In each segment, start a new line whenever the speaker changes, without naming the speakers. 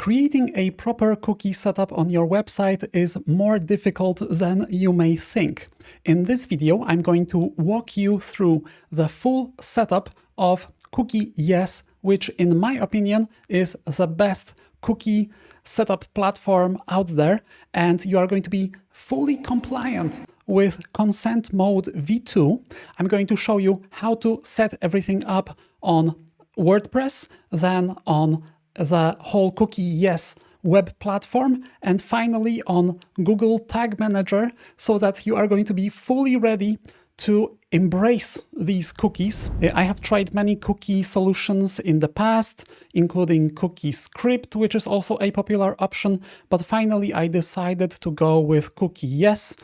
Creating a proper cookie setup on your website is more difficult than you may think. In this video, I'm going to walk you through the full setup of CookieYes, which in my opinion is the best cookie setup platform out there, and you are going to be fully compliant with Consent Mode v2. I'm going to show you how to set everything up on WordPress, then on the whole CookieYes web platform, and finally on Google Tag Manager, so that you are going to be fully ready to embrace these cookies. I have tried many cookie solutions in the past, including CookieScript, which is also a popular option, but finally I decided to go with CookieYes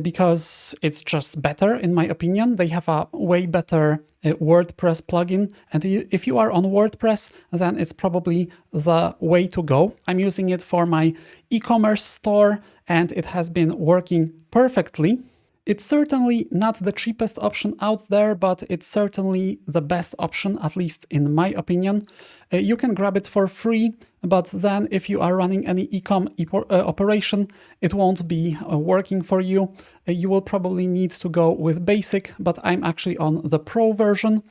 because it's just better, in my opinion. They have a way better WordPress plugin, and if you are on WordPress, then it's probably the way to go. I'm using it for my e-commerce store, and it has been working perfectly. It's certainly not the cheapest option out there, but it's certainly the best option, at least in my opinion. You can grab it for free, but then if you are running any e-com operation, it won't be working for you. You will probably need to go with basic, but I'm actually on the pro version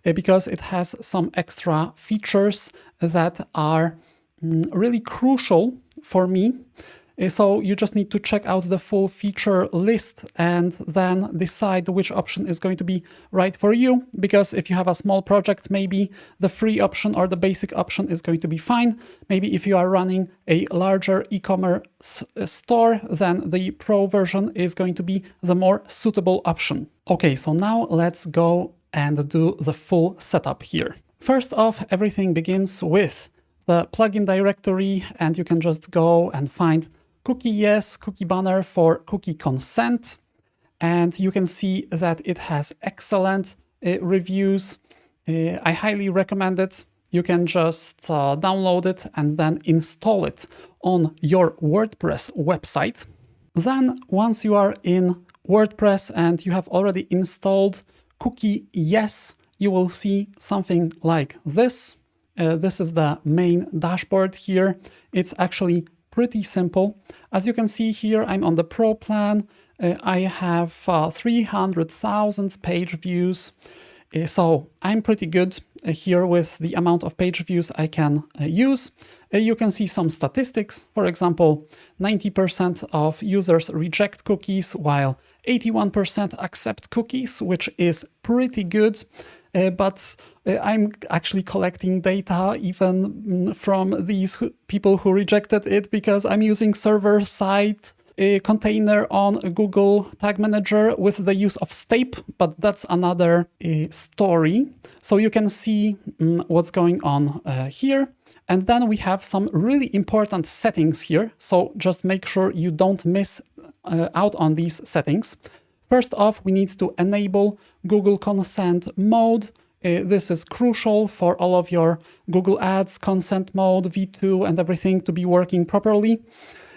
because it has some extra features that are really crucial for me. So you just need to check out the full feature list and then decide which option is going to be right for you. Because if you have a small project, maybe the free option or the basic option is going to be fine. Maybe if you are running a larger e-commerce store, then the pro version is going to be the more suitable option. Okay, so now let's go and do the full setup here. First off, everything begins with the plugin directory, and you can just go and find CookieYes cookie banner for cookie consent, and you can see that it has excellent reviews. I highly recommend it. You can just download it and then install it on your WordPress website. Then once you are in WordPress and you have already installed CookieYes, you will see something like this. This is the main dashboard here. It's actually pretty simple. As you can see here, I'm on the Pro plan. I have 300,000 page views. So I'm pretty good here with the amount of page views I can use. You can see some statistics. For example, 90% of users reject cookies, while 81% accept cookies, which is pretty good. But I'm actually collecting data even from these people who rejected it, because I'm using server-side container on Google Tag Manager with the use of Stape, but that's another story. So you can see what's going on here. And then we have some really important settings here. So just make sure you don't miss out on these settings. First off, we need to enable Google Consent Mode. This is crucial for all of your Google Ads, Consent Mode, v2, and everything to be working properly.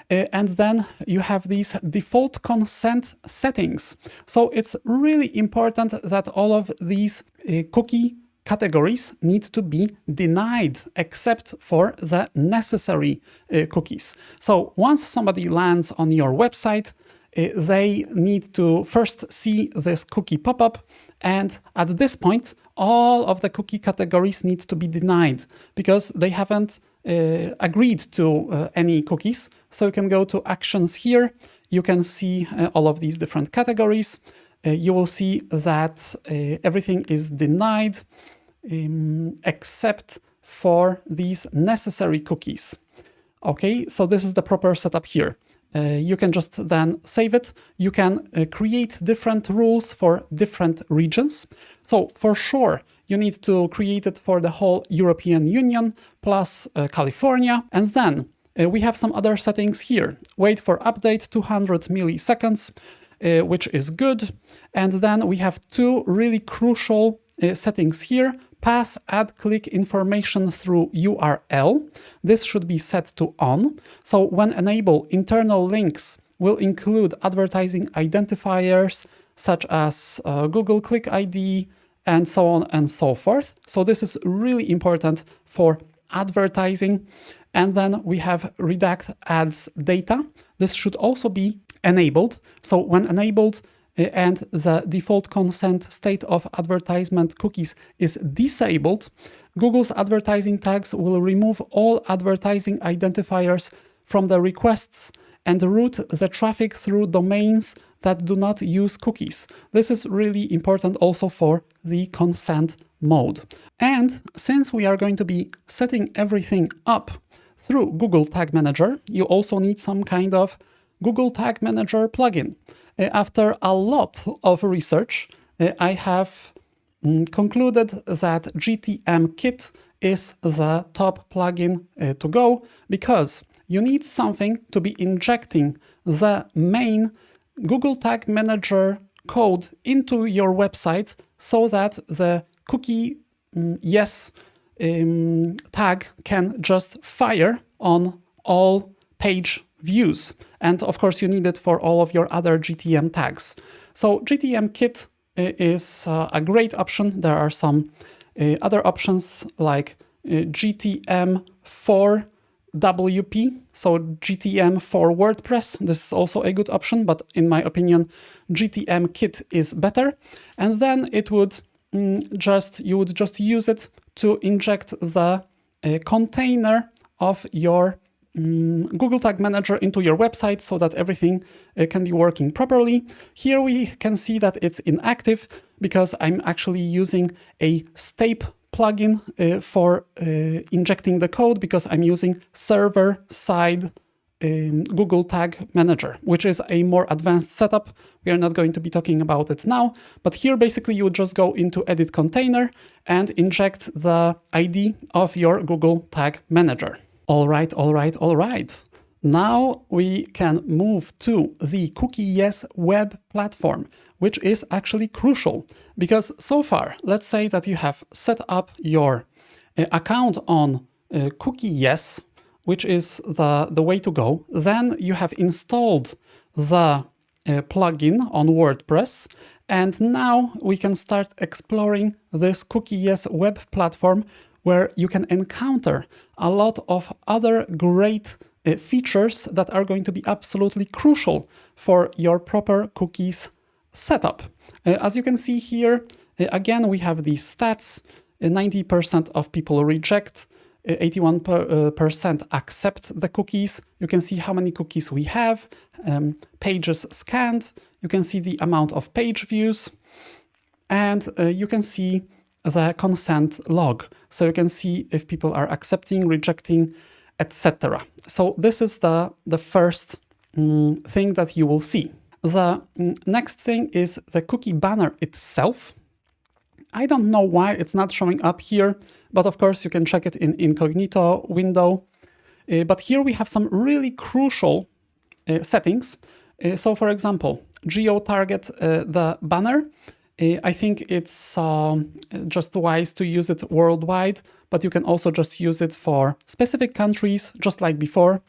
And then you have these default consent settings. So it's really important that all of these cookie categories need to be denied, except for the necessary cookies. So once somebody lands on your website, they need to first see this cookie pop-up, and at this point, all of the cookie categories need to be denied because they haven't agreed to any cookies. So you can go to Actions here. You can see all of these different categories. You will see that everything is denied except for these necessary cookies. Okay, so this is the proper setup here. You can just then save it. You can create different rules for different regions. So for sure, you need to create it for the whole European Union plus California. And then we have some other settings here. Wait for update 200 milliseconds, which is good. And then we have two really crucial settings here. Pass ad click information through URL. This should be set to on. So when enable, internal links will include advertising identifiers such as Google Click ID and so on and so forth. So this is really important for advertising. And then we have redact ads data. This should also be enabled. So when enabled and the default consent state of advertisement cookies is disabled, Google's advertising tags will remove all advertising identifiers from the requests and route the traffic through domains that do not use cookies. This is really important also for the consent mode. And since we are going to be setting everything up through Google Tag Manager, you also need some kind of Google Tag Manager plugin. After a lot of research, I have concluded that GTM Kit is the top plugin to go, because you need something to be injecting the main Google Tag Manager code into your website so that the CookieYes tag can just fire on all page views. And of course, you need it for all of your other GTM tags. So GTM Kit is a great option. There are some other options like GTM4 WP, so GTM for WordPress. This is also a good option, but in my opinion, GTM Kit is better. And then it would you would just use it to inject the container of your Google Tag Manager into your website so that everything can be working properly. Here we can see that it's inactive because I'm actually using a Stape plugin for injecting the code, because I'm using server-side Google Tag Manager, which is a more advanced setup. We are not going to be talking about it now, but here basically you would just go into Edit Container and inject the ID of your Google Tag Manager. All right. Now we can move to the CookieYes web platform, which is actually crucial, because so far, let's say that you have set up your account on CookieYes, which is the way to go. Then you have installed the plugin on WordPress, and now we can start exploring this CookieYes web platform, where you can encounter a lot of other great features that are going to be absolutely crucial for your proper cookies setup. As you can see here, again, we have these stats. 90% of people reject, 81% accept the cookies. You can see how many cookies we have, pages scanned. You can see the amount of page views, and you can see the consent log. So you can see if people are accepting, rejecting, etc. So this is the first thing that you will see. The next thing is the cookie banner itself. I don't know why it's not showing up here, but of course you can check it in incognito window. But here we have some really crucial settings. So for example, geo-target the banner. I think it's just wise to use it worldwide, but you can also just use it for specific countries, just like before.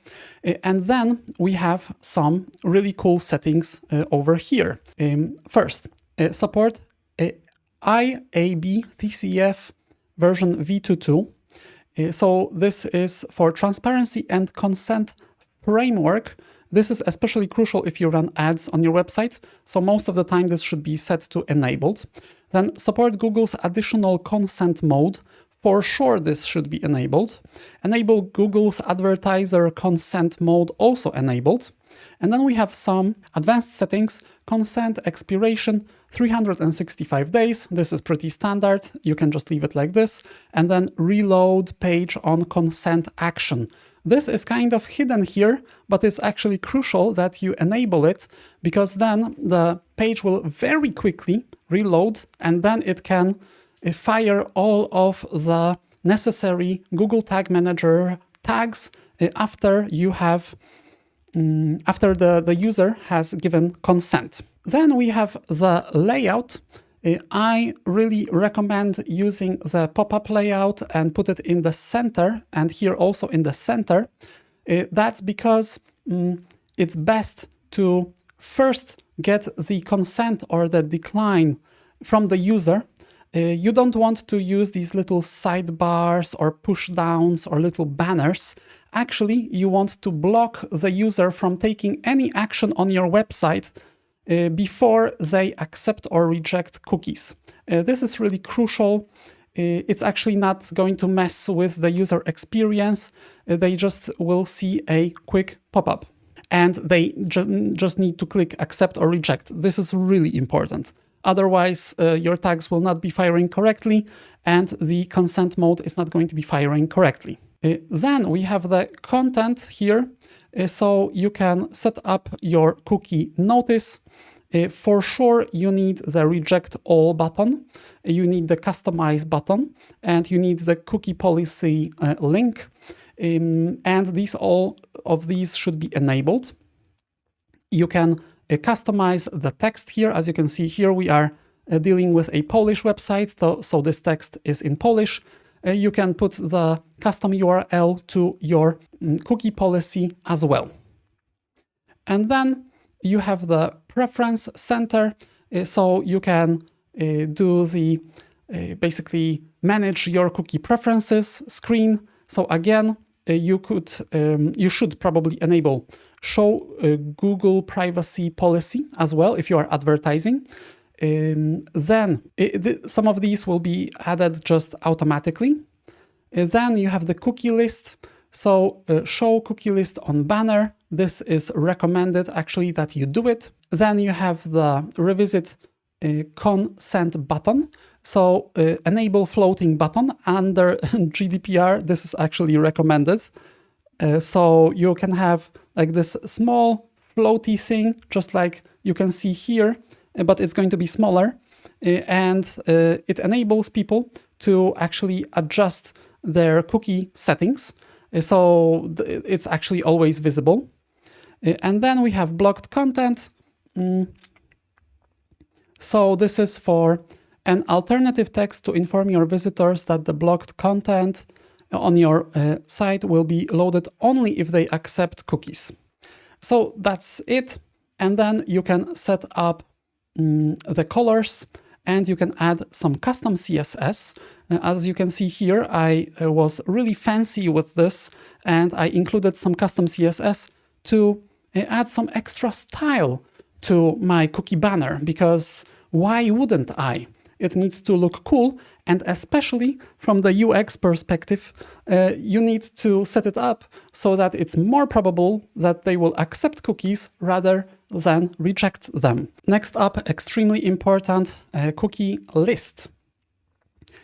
And then we have some really cool settings over here. First, support IAB TCF version v22. So this is for transparency and consent framework. This is especially crucial if you run ads on your website, so most of the time this should be set to enabled. Then support Google's additional consent mode. For sure this should be enabled. Enable Google's advertiser consent mode, also enabled. And then we have some advanced settings. Consent expiration, 365 days. This is pretty standard. You can just leave it like this. And then reload page on consent action. This is kind of hidden here, but it's actually crucial that you enable it, because then the page will very quickly reload, and then it can fire all of the necessary Google Tag Manager tags after you have after the user has given consent. Then we have the layout. I really recommend using the pop-up layout and put it in the center, and here also in the center. That's because it's best to first get the consent or the decline from the user you don't want to use these little sidebars or push downs or little banners. Actually, you want to block the user from taking any action on your website before they accept or reject cookies. This is really crucial. It's actually not going to mess with the user experience. They just will see a quick pop-up and they just need to click accept or reject. This is really important. Otherwise, your tags will not be firing correctly and the consent mode is not going to be firing correctly. Then we have the content here. So you can set up your cookie notice. For sure, you need the reject all button, you need the customize button, and you need the cookie policy link. And all of these should be enabled. You can customize the text here. As you can see here, we are dealing with a Polish website, so this text is in Polish. You can put the custom URL to your cookie policy as well. And then you have the preference center, so you can do the basically manage your cookie preferences screen. So again, you should probably enable show Google privacy policy as well if you are advertising. Then some of these will be added just automatically. Then you have the cookie list. So show cookie list on banner. This is recommended actually that you do it. Then you have the revisit consent button. So enable floating button under GDPR. This is actually recommended. So you can have like this small floaty thing, just like you can see here, but it's going to be smaller. And it enables people to actually adjust their cookie settings. So it's actually always visible. And then we have blocked content. So this is for an alternative text to inform your visitors that the blocked content on your site will be loaded only if they accept cookies. So that's it. And then you can set up the colors and you can add some custom CSS. As you can see here, I was really fancy with this and I included some custom CSS to add some extra style to my cookie banner, because why wouldn't I? It needs to look cool, and especially from the UX perspective, you need to set it up so that it's more probable that they will accept cookies rather than reject them. Next up, extremely important, cookie list.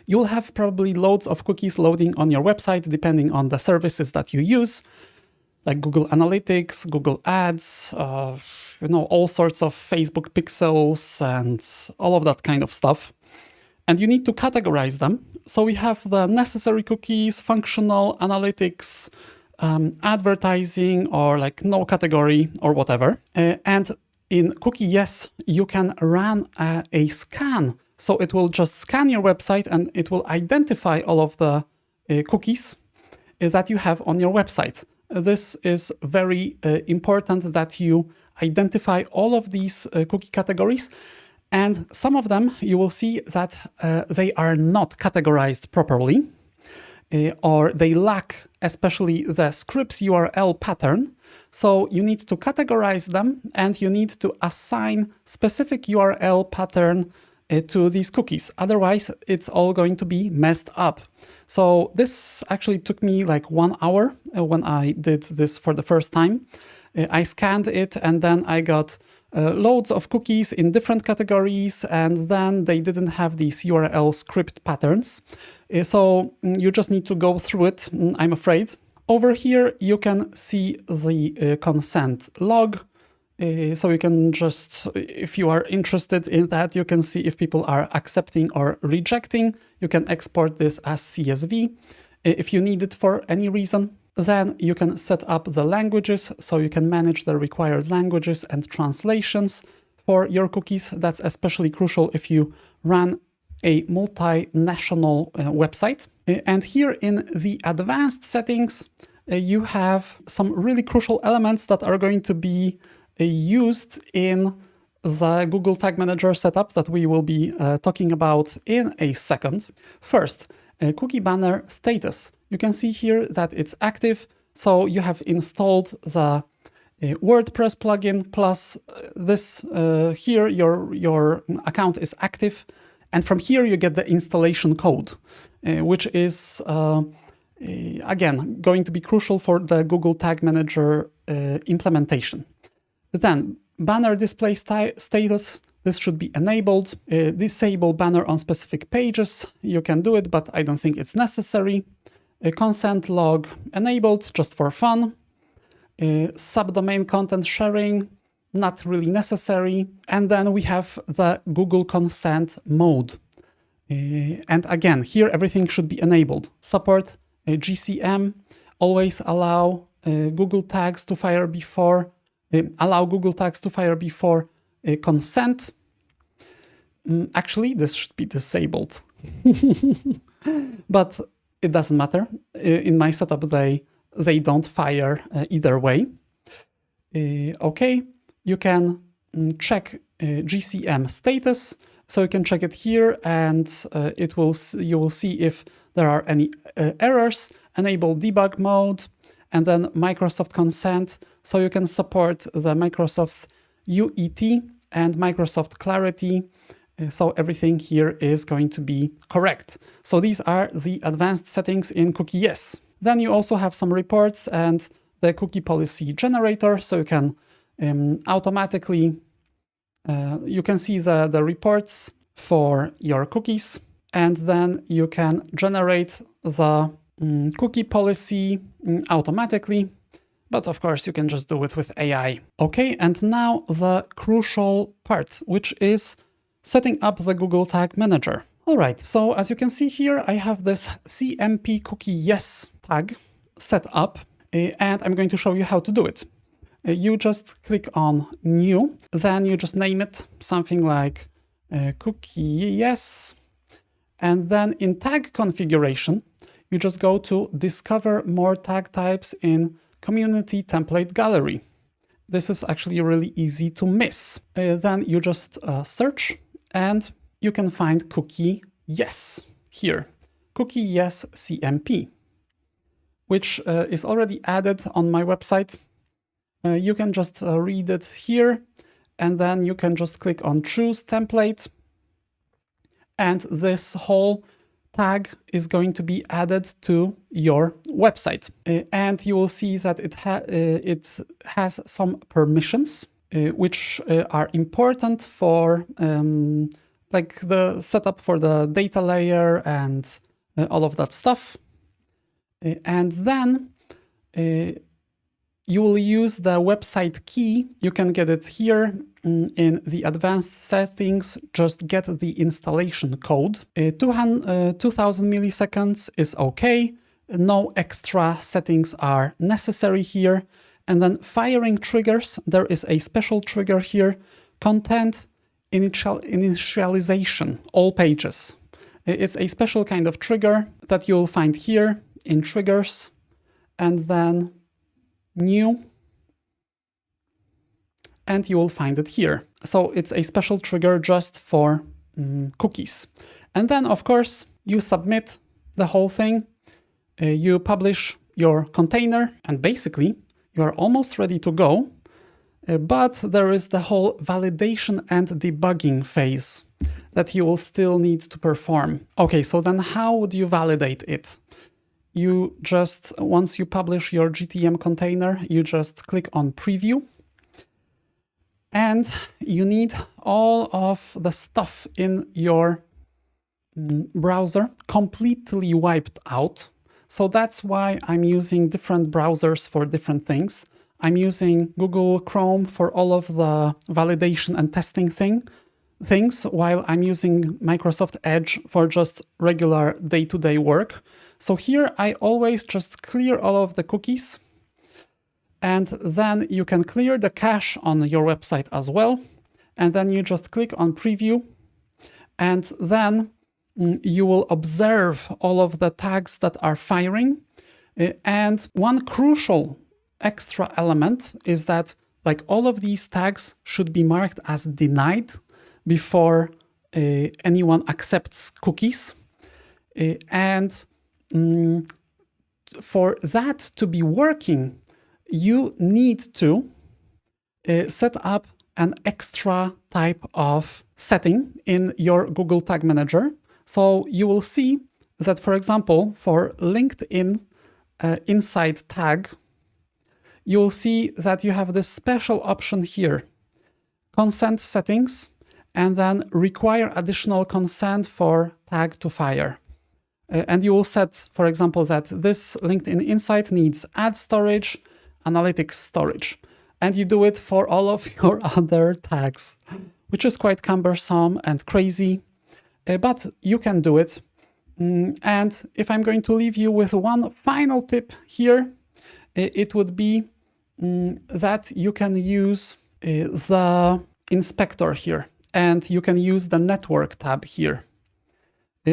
You'll have probably loads of cookies loading on your website depending on the services that you use, like Google Analytics, Google Ads, all sorts of Facebook pixels and all of that kind of stuff. And you need to categorize them. So we have the necessary cookies, functional, analytics, advertising, or like no category or whatever. And in CookieYes, you can run a scan. So it will just scan your website and it will identify all of the cookies that you have on your website. This is very important that you identify all of these cookie categories. And some of them, you will see that they are not categorized properly, or they lack especially the script URL pattern. So you need to categorize them and you need to assign specific URL pattern to these cookies. Otherwise, it's all going to be messed up. So this actually took me like 1 hour when I did this for the first time. I scanned it and then I got loads of cookies in different categories, and then they didn't have these URL script patterns. So you just need to go through it, I'm afraid. Over here, you can see the consent log. So you can just, if you are interested in that, you can see if people are accepting or rejecting. You can export this as CSV if you need it for any reason. Then you can set up the languages, so you can manage the required languages and translations for your cookies. That's especially crucial if you run a multinational website. And here in the advanced settings, you have some really crucial elements that are going to be used in the Google Tag Manager setup that we will be talking about in a second. First, cookie banner status. You can see here that it's active, so you have installed the WordPress plugin plus this here your account is active, and from here you get the installation code, which is again going to be crucial for the Google Tag Manager implementation. Then banner display status. This should be enabled. Disable banner on specific pages. You can do it, but I don't think it's necessary. Consent log enabled just for fun. Subdomain content sharing, not really necessary. And then we have the Google consent mode. And again, here everything should be enabled. Support GTM, always allow Google tags to fire before, consent. Actually, this should be disabled. But it doesn't matter. In my setup, they don't fire either way. Okay, you can check GTM status. So you can check it here, and you will see if there are any errors. Enable debug mode, and then Microsoft consent. So you can support the Microsoft UET and Microsoft Clarity. So everything here is going to be correct. So these are the advanced settings in CookieYes. Then you also have some reports and the cookie policy generator. So you can automatically, you can see the reports for your cookies, and then you can generate the cookie policy automatically. But of course, you can just do it with AI. Okay, and now the crucial part, which is setting up the Google Tag Manager. All right, so as you can see here, I have this CMP CookieYes tag set up, and I'm going to show you how to do it. You just click on New, then you just name it something like CookieYes, and then in tag configuration, you just go to Discover More Tag Types in Community Template Gallery. This is actually really easy to miss. Then you just search, and you can find CookieYes here, CookieYes CMP, which is already added on my website. You can just read it here, and then you can just click on Choose Template, and this whole tag is going to be added to your website. And you will see that it has some permissions, which are important for like the setup for the data layer and all of that stuff. And then you will use the website key. You can get it here in the advanced settings. Just get the installation code. 2000 milliseconds is okay. No extra settings are necessary here. And then firing triggers. There is a special trigger here. Content initialization, all pages. It's a special kind of trigger that you'll find here in triggers, and then New, and you will find it here. So it's a special trigger just for cookies. And then, of course, you submit the whole thing. You publish your container, and basically you are almost ready to go. But there is the whole validation and debugging phase that you will still need to perform. Okay, so then how would you validate it? You just, once you publish your GTM container, you just click on Preview. And you need all of the stuff in your browser completely wiped out. So that's why I'm using different browsers for different things. I'm using Google Chrome for all of the validation and testing things, while I'm using Microsoft Edge for just regular day-to-day work. So here I always just clear all of the cookies, and then you can clear the cache on your website as well. And then you just click on Preview, and then you will observe all of the tags that are firing. And one crucial extra element is that Like all of these tags should be marked as denied before anyone accepts cookies. And for that to be working, you need to set up an extra type of setting in your Google Tag Manager. So you will see that, for example, for LinkedIn inside tag, you will see that you have this special option here, consent settings, and then require additional consent for tag to fire. And you will set, for example, that this LinkedIn Insight needs ad storage, analytics storage. And you do it for all of your other tags, which is quite cumbersome and crazy, but you can do it. And if I'm going to leave you with one final tip here, it would be that you can use the inspector here, and you can use the network tab here.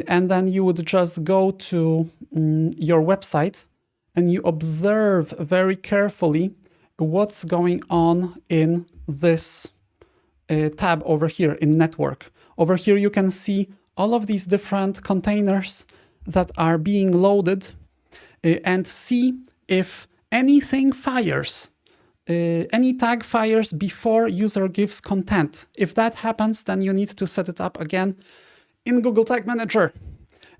And then you would just go to your website and you observe very carefully what's going on in this tab over here in network. Over here you can see all of these different containers that are being loaded and see if anything fires, any tag fires before user gives consent. If that happens, then you need to set it up again in Google Tag Manager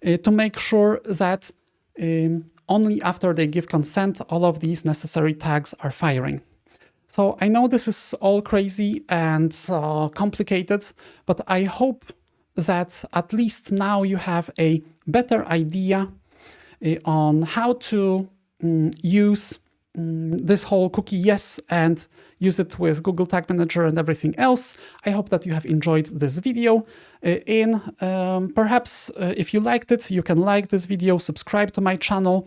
to make sure that only after they give consent, all of these necessary tags are firing. So I know this is all crazy and complicated, but I hope that at least now you have a better idea on how to use this whole CookieYes and use it with Google Tag Manager and everything else. I hope that you have enjoyed this video. Perhaps if you liked it, you can like this video, subscribe to my channel,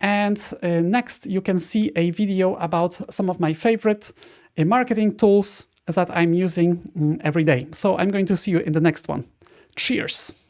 and next you can see a video about some of my favorite marketing tools that I'm using every day. So I'm going to see you in the next one. Cheers!